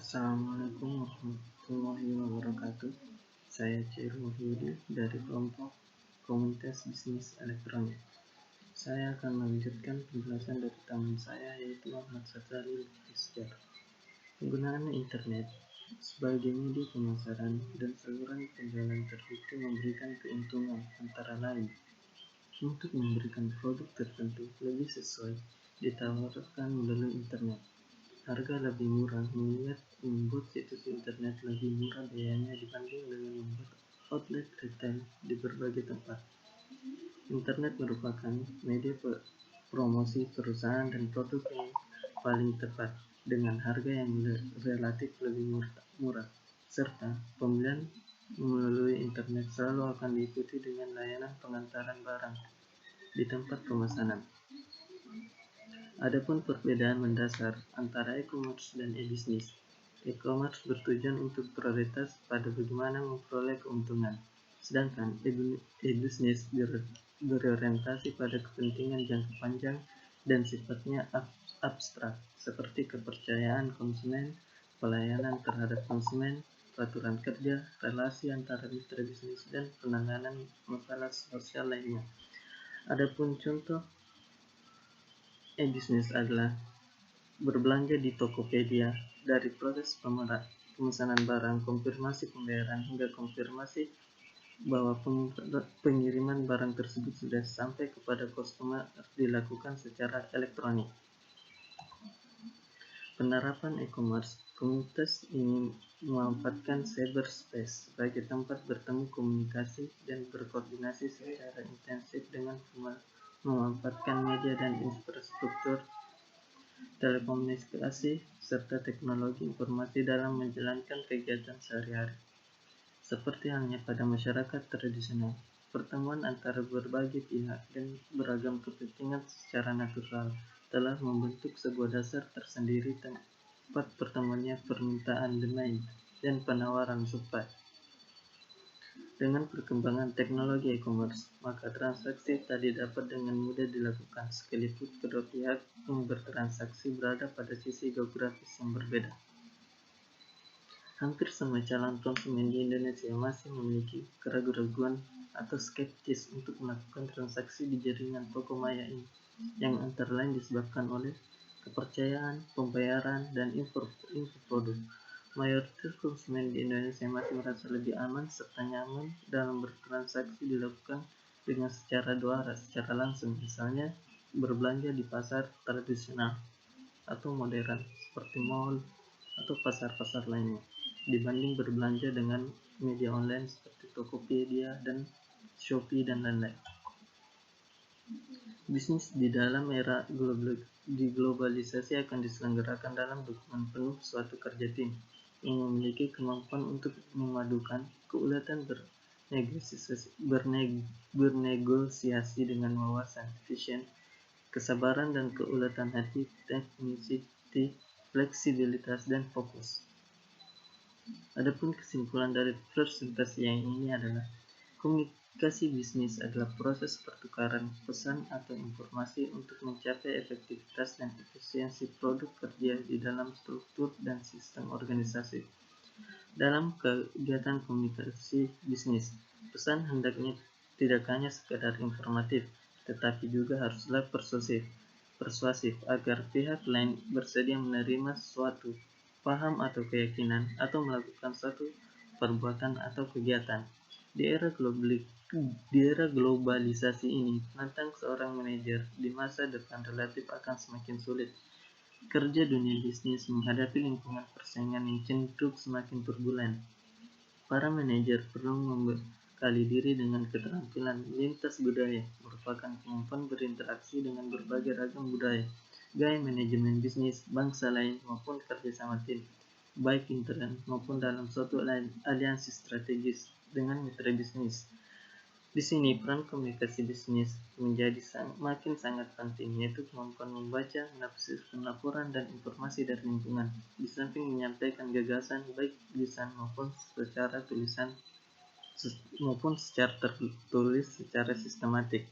Assalamualaikum warahmatullahi wabarakatuh. Saya Ciro Muhyidi dari kelompok Komunitas Bisnis Elektronik. Saya akan melanjutkan penjelasan dari teman saya, yaitu Ahmad Satsari Lutfi. Penggunaan internet sebagai media pemasaran dan saluran penjualan terbukti memberikan keuntungan antara lain untuk memberikan produk tertentu lebih sesuai ditawarkan melalui internet. Harga lebih murah mengingat membuat situs internet lebih murah biayanya dibanding dengan membuat outlet retail di berbagai tempat. Internet merupakan media promosi perusahaan dan produk yang paling tepat dengan harga yang relatif lebih murah, serta pembelian melalui internet selalu akan diikuti dengan layanan pengantaran barang di tempat pemesanan. Adapun perbedaan mendasar antara e-commerce dan e-bisnis. E-commerce bertujuan untuk prioritas pada bagaimana memperoleh keuntungan, sedangkan e-bisnis berorientasi pada kepentingan jangka panjang dan sifatnya abstrak, seperti kepercayaan konsumen, pelayanan terhadap konsumen, peraturan kerja, relasi antara mitra bisnis, dan penanganan masalah sosial lainnya. Adapun contoh e-bisnis adalah berbelanja di Tokopedia, dari proses pemesanan barang, konfirmasi pembayaran, hingga konfirmasi bahwa pengiriman barang tersebut sudah sampai kepada konsumen dilakukan secara elektronik. Penerapan e-commerce. Komunitas ini memanfaatkan cyberspace sebagai tempat bertemu, komunikasi, dan berkoordinasi secara intensif dengan memanfaatkan media dan infrastruktur telekomunikasi serta teknologi informasi dalam menjalankan kegiatan sehari-hari. Seperti halnya pada masyarakat tradisional, pertemuan antara berbagai pihak dan beragam kepentingan secara natural telah membentuk sebuah dasar tersendiri tempat pertemuannya permintaan demand dan penawaran supply. Dengan perkembangan teknologi e-commerce, maka transaksi tadi dapat dengan mudah dilakukan sekalipun kedua pihak yang bertransaksi berada pada sisi geografis yang berbeda. Hampir semua calon konsumen di Indonesia masih memiliki keraguan atau skeptis untuk melakukan transaksi di jaringan toko maya ini, yang antara lain disebabkan oleh kepercayaan, pembayaran, dan info produk. Mayoritas konsumen di Indonesia masih merasa lebih aman serta nyaman dalam bertransaksi dilakukan dengan secara dua arah, secara langsung, misalnya berbelanja di pasar tradisional atau modern seperti mall atau pasar-pasar lainnya, dibanding berbelanja dengan media online seperti Tokopedia dan Shopee dan lain-lain. Bisnis di dalam era globalisasi akan diselenggarakan dalam dukungan penuh suatu kerja tim yang memiliki kemampuan untuk memadukan keulatan bernegosiasi dengan wawasan, vision, kesabaran dan keulatan hati, teknisiti, fleksibilitas, dan fokus. Adapun kesimpulan dari presentasi yang ini adalah komunikasi bisnis adalah proses pertukaran pesan atau informasi untuk mencapai efektivitas dan efisiensi produk kerja di dalam struktur dan sistem organisasi. Dalam kegiatan komunikasi bisnis, pesan hendaknya tidak hanya sekadar informatif, tetapi juga haruslah persuasif agar pihak lain bersedia menerima suatu paham atau keyakinan atau melakukan suatu perbuatan atau kegiatan. Di era globalisasi ini, menantang seorang manajer di masa depan relatif akan semakin sulit. Kerja dunia bisnis menghadapi lingkungan persaingan yang cenderung semakin turbulen. Para manajer perlu membekali diri dengan keterampilan lintas budaya, merupakan kemampuan berinteraksi dengan berbagai ragam budaya, gaya manajemen bisnis bangsa lain maupun kerjasama tim, baik intern maupun dalam suatu aliansi strategis dengan mitra bisnis. Di sini peran komunikasi bisnis menjadi makin sangat penting, yaitu kemampuan membaca, menafsirkan laporan dan informasi dari lingkungan, di samping menyampaikan gagasan baik lisan maupun secara tertulis secara sistematik.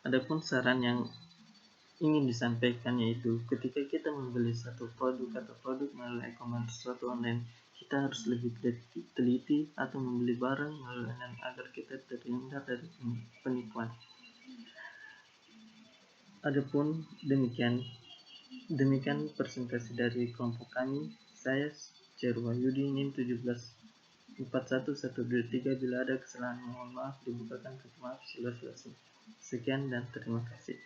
Adapun saran yang ingin disampaikan yaitu ketika kita membeli satu produk atau produk melalui e-commerce suatu online, kita harus lebih teliti atau membeli barang melalui online agar kita terhindar dari penipuan. Adapun demikian presentasi dari kelompok kami. Saya Cerwayudi NIM 17411123. Bila ada kesalahan mohon maaf, dibukakan pintu maaf seluas-luasnya. Sekian dan terima kasih.